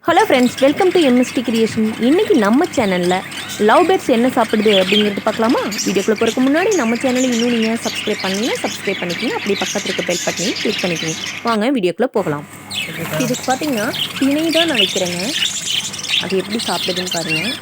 Hello friends, welcome to MST creation. இன்றைக்கி நம்ம சேனலில் லவ் பேர்ட்ஸ் என்ன சாப்பிடுது அப்படிங்கிறது பார்க்கலாமா? வீடியோக்குள்ளே போகிறதுக்கு முன்னாடி நம்ம சேனலை இன்னும் நீங்கள் சப்ஸ்கிரைப் பண்ணீங்கன்னா சப்ஸ்கிரைப் பண்ணிக்கோங்க. அப்படி பக்கத்தில் இருக்க பெல் பட்டனையும் கிளிக் பண்ணிக்கோங்க. வாங்க வீடியோக்குள்ளே போகலாம். இதுக்கு பார்த்தீங்கன்னா திணை தான் நான் வைக்கிறேங்க. அது எப்படி சாப்பிடுதுன்னு பாருங்கள்.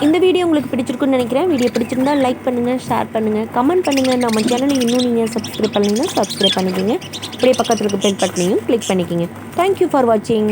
இந்த வீடியோ உங்களுக்கு பிடிச்சிருக்குன்னு நினைக்கிறேன். வீடியோ பிடிச்சிருந்தா லைக் பண்ணுங்கள், ஷேர் பண்ணுங்கள், கமெண்ட் பண்ணுங்கள். நம்ம சேனலை இன்னும் நீங்கள் சப்ஸ்கிரைப் பண்ணிங்கன்னா சப்ஸ்கிரைப் பண்ணிக்கோங்க. அப்படியே பக்கத்தில் இருக்க பெல் பட்டனையும் கிளிக் பண்ணிக்கோங்க. தேங்க்யூ ஃபார் வாட்சிங்.